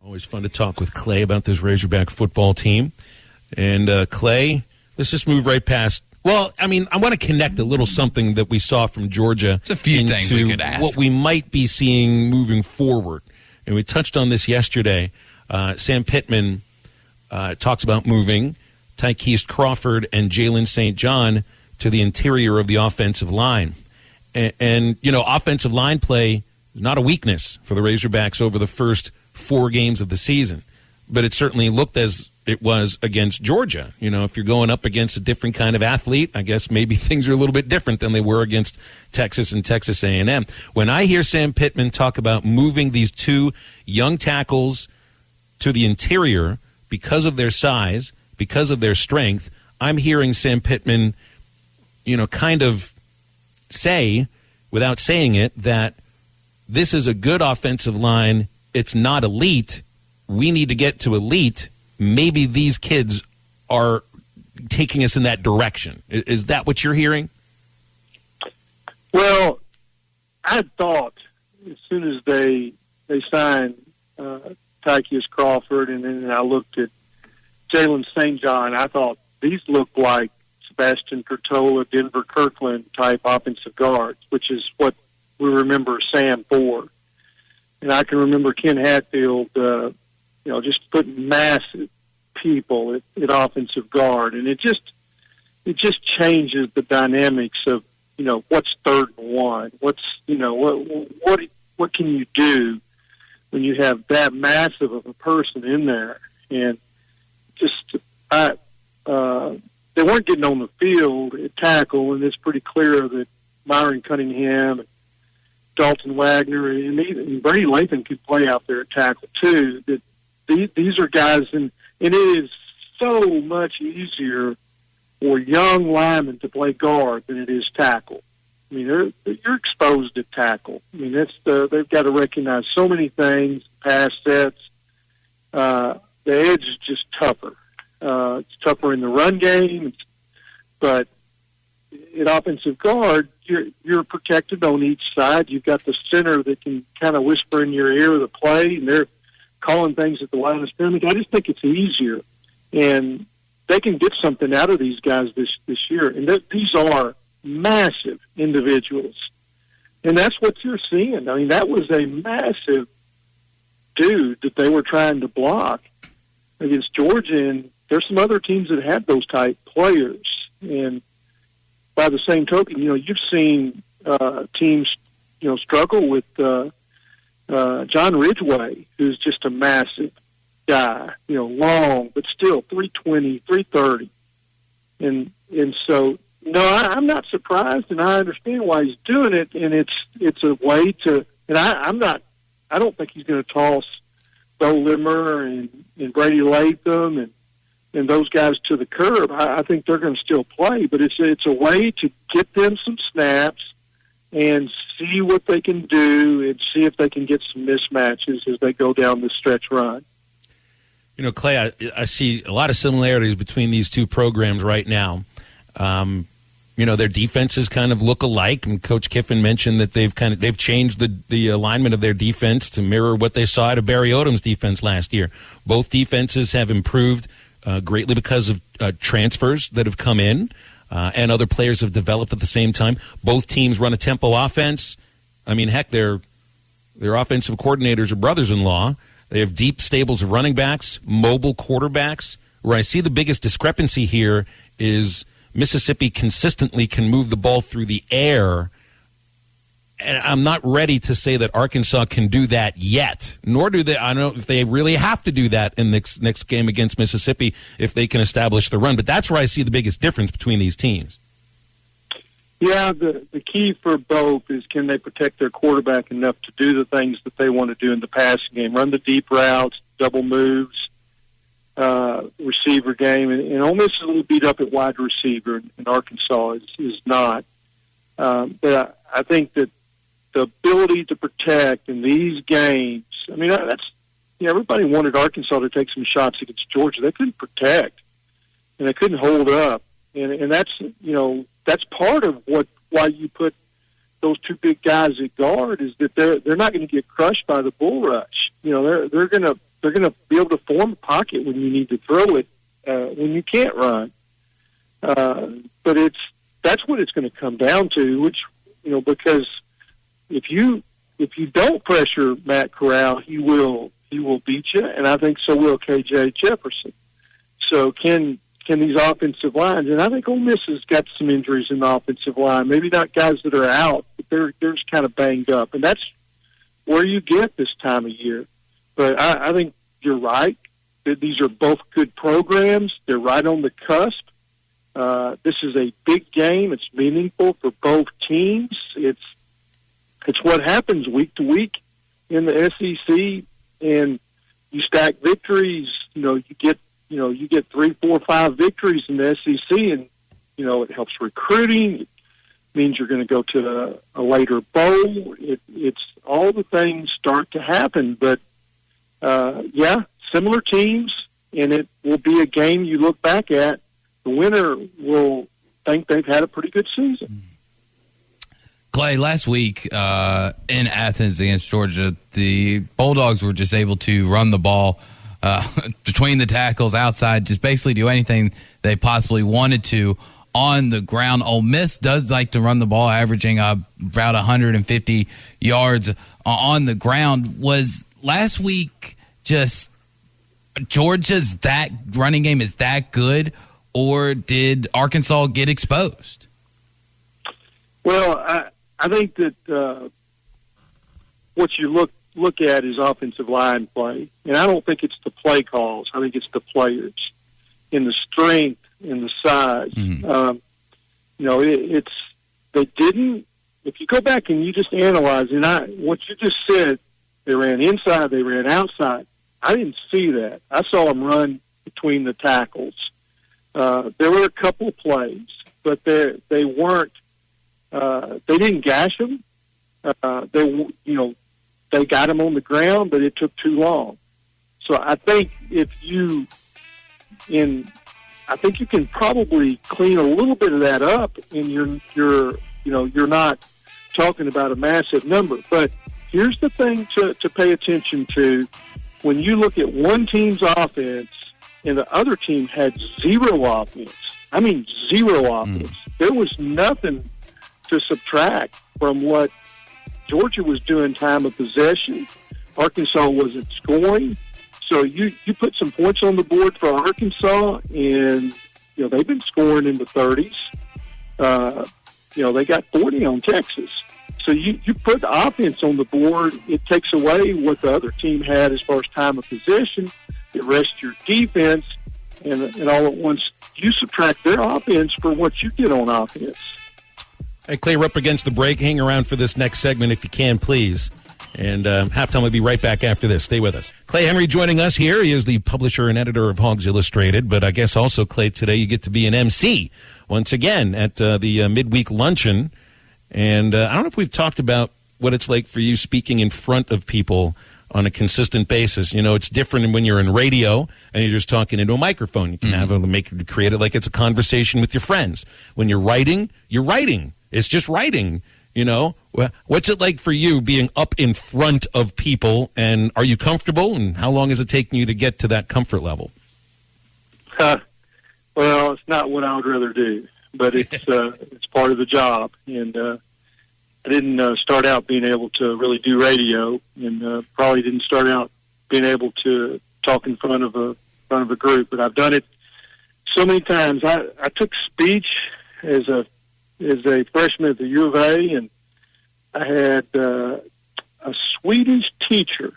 Always fun to talk with Clay about this Razorback football team. And Clay, let's just move right past. Well, I mean, I want to connect a little something that we saw from Georgia It's a few things we could ask. What we might be seeing moving forward. And we touched on this yesterday. Sam Pittman talks about moving Tykeist Crawford and Jalen St. John to the interior of the offensive line. And, you know, offensive line play is not a weakness for the Razorbacks over the first 4 games of the season. But it certainly looked as it was against Georgia. You know, if you're going up against a different kind of athlete, I guess maybe things are a little bit different than they were against Texas and Texas A&M. When I hear Sam Pittman talk about moving these 2 young tackles to the interior because of their size, because of their strength, I'm hearing Sam Pittman, you know, kind of say, without saying it, that this is a good offensive line. It's not elite. We need to get to elite. Maybe these kids are taking us in that direction. Is that what you're hearing? Well, I thought as soon as they signed Tykeist Crawford, and then I looked at Jalen St. John, I thought these looked like Sebastian Curtola, Denver Kirkland type offensive guards, which is what we remember Sam for. And I can remember Ken Hatfield, just putting massive people at offensive guard, and it just changes the dynamics of, you know, what's 3rd and 1, what's, you know, what can you do when you have that massive of a person in there, and just they weren't getting on the field at tackle, and it's pretty clear that Myron Cunningham, Dalton Wagner, and even Brady Lathan could play out there at tackle too. That these are guys, and it is so much easier for young linemen to play guard than it is tackle. I mean, you're exposed at tackle. I mean, they've got to recognize so many things, pass sets. The edge is just tougher. It's tougher in the run game, but at offensive guard, you're protected on each side. You've got the center that can kind of whisper in your ear the play, and they're calling things at the line of scrimmage. I just think it's easier, and they can get something out of these guys this year. And these are massive individuals, and that's what you're seeing. I mean, that was a massive dude that they were trying to block against Georgia, and there's some other teams that have those type players. And by the same token, you know, you've seen teams, you know, struggle with John Ridgway, who's just a massive guy, you know, long, but still 320, 330. And so, no, I'm not surprised, and I understand why he's doing it, and it's a way to, and I don't think he's going to toss Bo Limmer and Brady Latham and those guys to the curb. I think they're going to still play, but it's a way to get them some snaps and see what they can do and see if they can get some mismatches as they go down the stretch run. You know, Clay, I see a lot of similarities between these 2 programs right now. You know, their defenses kind of look alike, and Coach Kiffin mentioned that they've changed the alignment of their defense to mirror what they saw out of Barry Odom's defense last year. Both defenses have improved greatly because of transfers that have come in, and other players have developed at the same time. Both teams run a tempo offense. I mean, heck, their offensive coordinators are brothers-in-law. They have deep stables of running backs, mobile quarterbacks. Where I see the biggest discrepancy here is Mississippi consistently can move the ball through the air, and I'm not ready to say that Arkansas can do that yet, nor do they. I don't know if they really have to do that in the next game against Mississippi if they can establish the run. But that's where I see the biggest difference between these teams. Yeah, the key for both is, can they protect their quarterback enough to do the things that they want to do in the passing game, run the deep routes, double moves, receiver game. And Ole Miss is a little beat up at wide receiver, and Arkansas is not. But I think that the ability to protect in these games, I mean, everybody wanted Arkansas to take some shots against Georgia. They couldn't protect, and they couldn't hold up. And that's, you know, that's part of why you put those 2 big guys at guard, is that they're not going to get crushed by the bull rush. You know, they're going to be able to form a pocket when you need to throw it, when you can't run. But that's what it's going to come down to, which, because if you don't pressure Matt Corral, he will beat you, and I think so will KJ Jefferson. So can these offensive lines, and I think Ole Miss has got some injuries in the offensive line, maybe not guys that are out, but they're just kind of banged up, and that's where you get this time of year. But I think you're right that these are both good programs. They're right on the cusp. This is a big game. It's meaningful for both teams. It's what happens week to week in the SEC, and you stack victories. You get 3, 4, 5 victories in the SEC, and it helps recruiting. It means you're going to go to a later bowl. It's all the things start to happen. But similar teams, and it will be a game you look back at. The winner will think they've had a pretty good season. Clay, last week in Athens against Georgia, the Bulldogs were just able to run the ball between the tackles, outside, just basically do anything they possibly wanted to on the ground. Ole Miss does like to run the ball, averaging about 150 yards on the ground. Was last week just Georgia's that running game is that good, or did Arkansas get exposed? Well, I think that what you look at is offensive line play, and I don't think it's the play calls. I think it's the players and the strength and the size. Mm-hmm. They didn't. If you go back and you just analyze, what you just said, they ran inside, they ran outside. I didn't see that. I saw them run between the tackles. There were a couple of plays, but they weren't. They didn't gash them. They got them on the ground, but it took too long. So I think I think you can probably clean a little bit of that up, and you're not talking about a massive number. But here's the thing to pay attention to: when you look at one team's offense and the other team had zero offense. I mean, zero offense. There was nothing to subtract from what Georgia was doing time of possession. Arkansas wasn't scoring. So you put some points on the board for Arkansas, and they've been scoring in the 30s. They got 40 on Texas. So you put the offense on the board, it takes away what the other team had as far as time of possession. It rests your defense, and all at once you subtract their offense for what you get on offense. Hey, Clay, we're up against the break. Hang around for this next segment if you can, please. And halftime will be right back after this. Stay with us. Clay Henry joining us here. He is the publisher and editor of Hawgs Illustrated. But I guess also, Clay, today you get to be an MC once again at the midweek luncheon. And I don't know if we've talked about what it's like for you speaking in front of people on a consistent basis. It's different when you're in radio and you're just talking into a microphone. You can create it like it's a conversation with your friends. When you're writing, you're writing. It's just writing. What's it like for you being up in front of people, and are you comfortable, and how long is it taking you to get to that comfort level? Well, it's not what I would rather do, but it's part of the job. And I didn't start out being able to really do radio, and probably didn't start out being able to talk in front of a group. But I've done it so many times. I took speech as a freshman at the U of A, and I had a Swedish teacher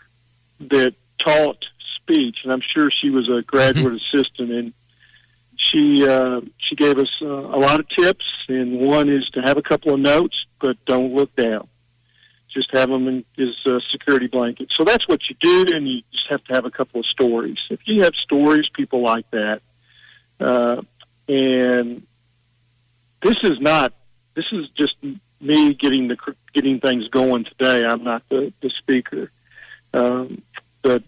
that taught speech, and I'm sure she was a graduate assistant, and she gave us a lot of tips, and one is to have a couple of notes, but don't look down. Just have them in his security blanket. So that's what you do, and you just have to have a couple of stories. If you have stories, people like that. And this is just me getting things going today. I'm not the speaker. But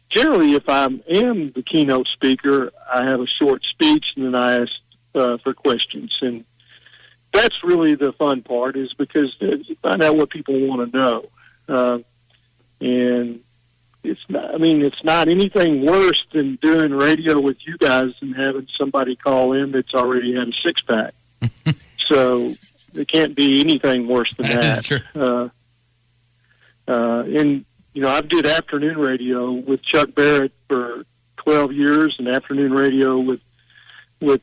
generally, if I am the keynote speaker, I have a short speech, and then I ask for questions. And that's really the fun part, is because you find out what people want to know. And it's not. I mean, it's not anything worse than doing radio with you guys and having somebody call in that's already had a 6-pack. So it can't be anything worse than that. That is true. And I did afternoon radio with Chuck Barrett for 12 years, and afternoon radio with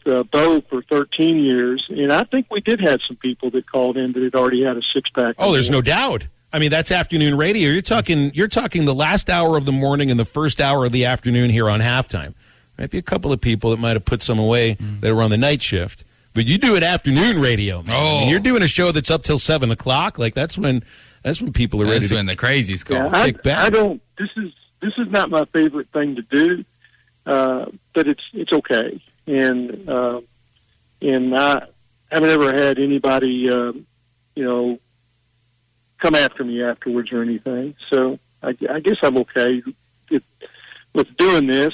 Bo for 13 years, and I think we did have some people that called in that had already had a 6-pack. Oh, there's no doubt. I mean, that's afternoon radio. You're talking the last hour of the morning and the first hour of the afternoon here on halftime. Might be a couple of people that might have put some away that were on the night shift, but you do it afternoon radio, man. Oh. I mean, you're doing a show that's up till 7 o'clock. Like that's when people are ready That's to when the crazies call. Yeah, kick back. I don't. This is not my favorite thing to do, but it's okay. And I haven't ever had anybody come after me afterwards or anything. So I guess I'm okay with doing this.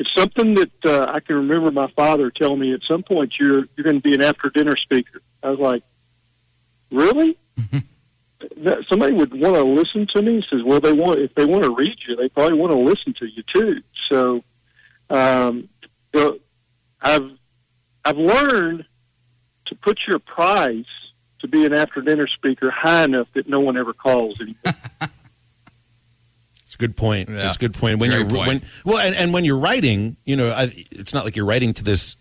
It's something that I can remember my father telling me at some point, you're going to be an after dinner speaker. I was like, really? Somebody would want to listen to me? He says, well, if they want to read you, they probably want to listen to you too. So I've learned to put your price to be an after dinner speaker high enough that no one ever calls anymore. It's a good point. Yeah. It's a good point. When Great you're point. when you're writing, it's not like you're writing to this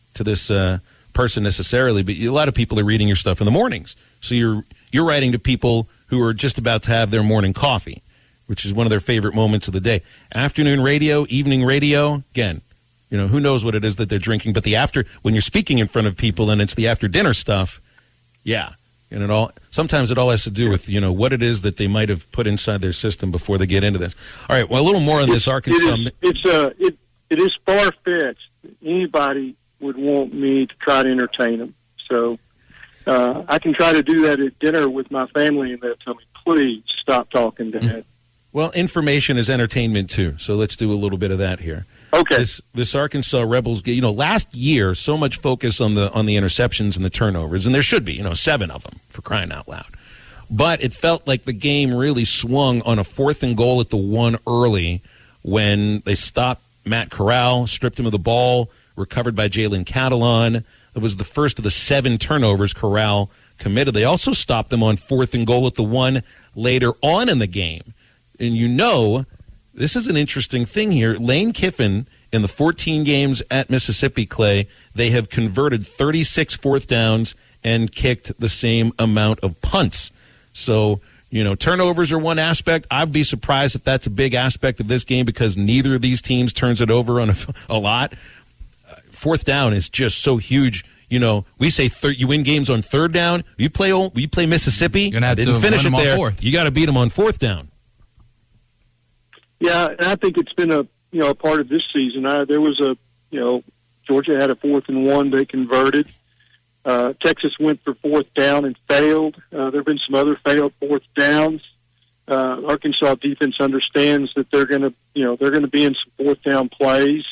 person necessarily, but a lot of people are reading your stuff in the mornings. So you're writing to people who are just about to have their morning coffee, which is one of their favorite moments of the day. Afternoon radio, evening radio, again, who knows what it is that they're drinking, but when you're speaking in front of people and it's the after dinner stuff, yeah. And sometimes it all has to do with, what it is that they might have put inside their system before they get into this. All right, well, a little more on this Arkansas. It is far-fetched. Anybody would want me to try to entertain them. So I can try to do that at dinner with my family, and they'll tell me, please stop talking, Dad. Well, information is entertainment, too, so let's do a little bit of that here. Okay. This Arkansas Rebels game, last year, so much focus on the interceptions and the turnovers, and there should be, 7 of them, for crying out loud. But it felt like the game really swung on a 4th and goal at the 1 early when they stopped Matt Corral, stripped him of the ball, recovered by Jalen Catalon. It was the first of the 7 turnovers Corral committed. They also stopped them on 4th and goal at the 1 later on in the game. And this is an interesting thing here. Lane Kiffin, in the 14 games at Mississippi, Clay, they have converted 36 4th downs and kicked the same amount of punts. So, turnovers are one aspect. I'd be surprised if that's a big aspect of this game because neither of these teams turns it over on a lot. 4th down is just so huge. We say you win games on 3rd down. You play Mississippi. You're gonna have didn't to finish win it them on there. 4th. You got to beat them on 4th down. Yeah, and I think it's been a part of this season. There was Georgia had a 4th and 1 they converted. Texas went for 4th down and failed. There have been some other failed 4th downs. Arkansas defense understands that they're going to be in some 4th down plays.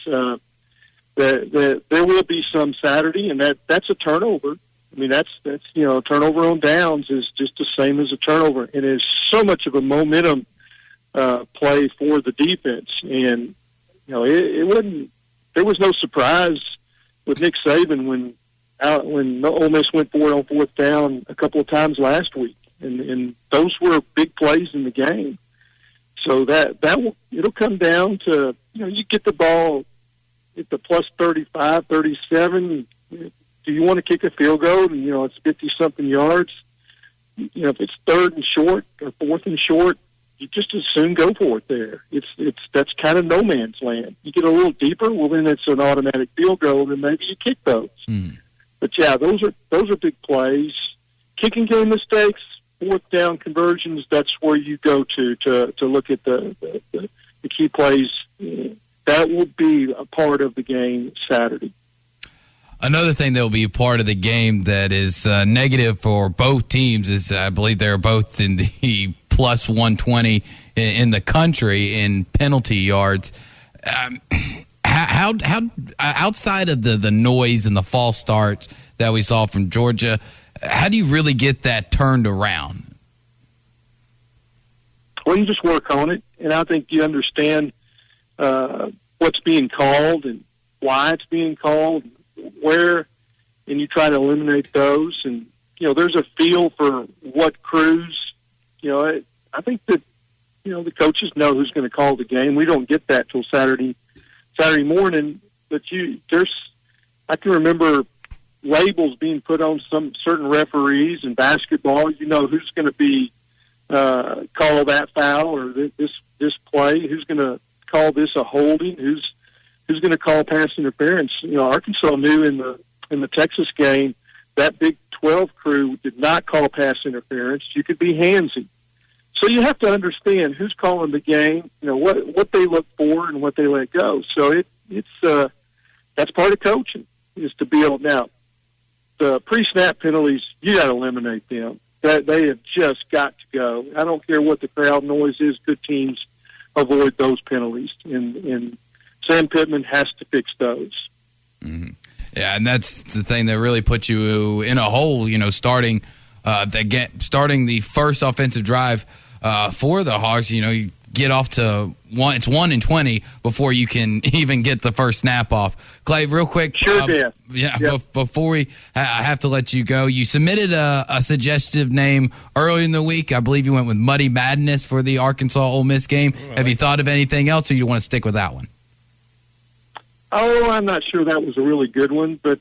There will be some Saturday, and that's a turnover. I mean, that's a turnover on downs is just the same as a turnover, and it's so much of a momentum play for the defense. And it wasn't. There was no surprise with Nick Saban when Ole Miss went for it on 4th down a couple of times last week, and those were big plays in the game. So it'll come down to you get the ball at the plus 35, 37. Do you want to kick a field goal? And it's 50-something yards. If it's 3rd and short or 4th and short, you just as soon go for it there. That's kind of no man's land. You get a little deeper, well then it's an automatic field goal, then maybe you kick those. But yeah, those are big plays. Kicking game mistakes, 4th down conversions, that's where you go to look at the key plays. That will be a part of the game Saturday. Another thing that will be a part of the game that is negative for both teams is I believe they're both in the plus 120 in the country in penalty yards. How outside of the noise and the false starts that we saw from Georgia, how do you really get that turned around? Well, you just work on it, and I think you understand what's being called and why it's being called, where, and you try to eliminate those. And, there's a feel for what crews, I think that, the coaches know who's going to call the game. We don't get that till Saturday morning, but I can remember labels being put on some certain referees in basketball. Who's going to be call that foul or this play, who's going to call this a holding, who's going to call pass interference. Arkansas knew in the Texas game that Big 12 crew did not call pass interference. You could be handsy. So you have to understand who's calling the game, what they look for and what they let go. So it's that's part of coaching, is to be able. Now, the pre-snap penalties, you got to eliminate them. That they have just got to go. I don't care what the crowd noise is. Good teams avoid those penalties, and Sam Pittman has to fix those. Mm-hmm. Yeah, and that's the thing that really puts you in a hole. Starting the first offensive drive for the Hawks. You get off to one. It's 1 and 20 before you can even get the first snap off. Clay, real quick. Sure, Dan. Before I have to let you go, you submitted a suggestive name earlier in the week. I believe you went with Muddy Madness for the Arkansas Ole Miss game. Have you thought of anything else, or you want to stick with that one? Oh, I'm not sure that was a really good one, but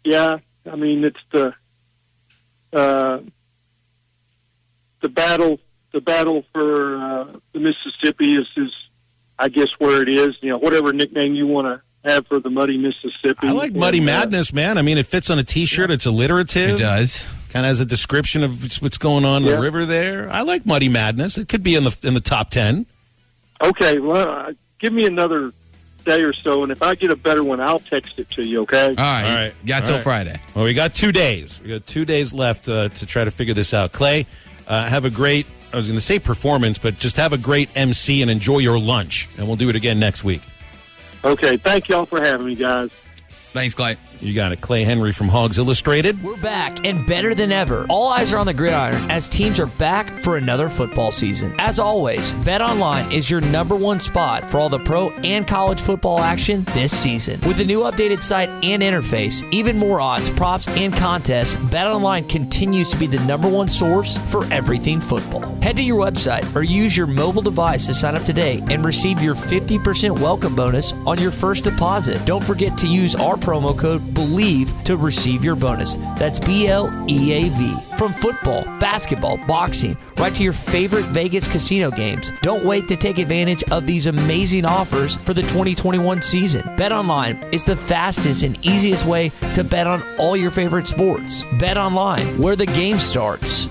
yeah, I mean, it's the battle. The battle for the Mississippi is, I guess, where it is. Whatever nickname you want to have for the Muddy Mississippi. I like Muddy Madness, man. I mean, it fits on a T-shirt. It's alliterative. It does. Kind of has a description of what's going on in the river there. I like Muddy Madness. It could be in the top 10. Okay, well, give me another day or so, and if I get a better one, I'll text it to you, okay? All right. Got till Friday. Well, we got 2 days. We got 2 days left to try to figure this out. Clay, have a great, I was going to say performance, but just have a great MC and enjoy your lunch, and we'll do it again next week. Okay, thank y'all for having me, guys. Thanks, Clay. You got it. Clay Henry from Hawgs Illustrated. We're back and better than ever. All eyes are on the gridiron as teams are back for another football season. As always, BetOnline is your #1 spot for all the pro and college football action this season. With the new updated site and interface, even more odds, props, and contests, BetOnline continues to be the #1 source for everything football. Head to your website or use your mobile device to sign up today and receive your 50% welcome bonus on your first deposit. Don't forget to use our promo code BELIEVE to receive your bonus. That's BLEAV. From football, basketball, boxing, right to your favorite Vegas casino games. Don't wait to take advantage of these amazing offers for the 2021 season. BetOnline is the fastest and easiest way to bet on all your favorite sports. BetOnline, where the game starts.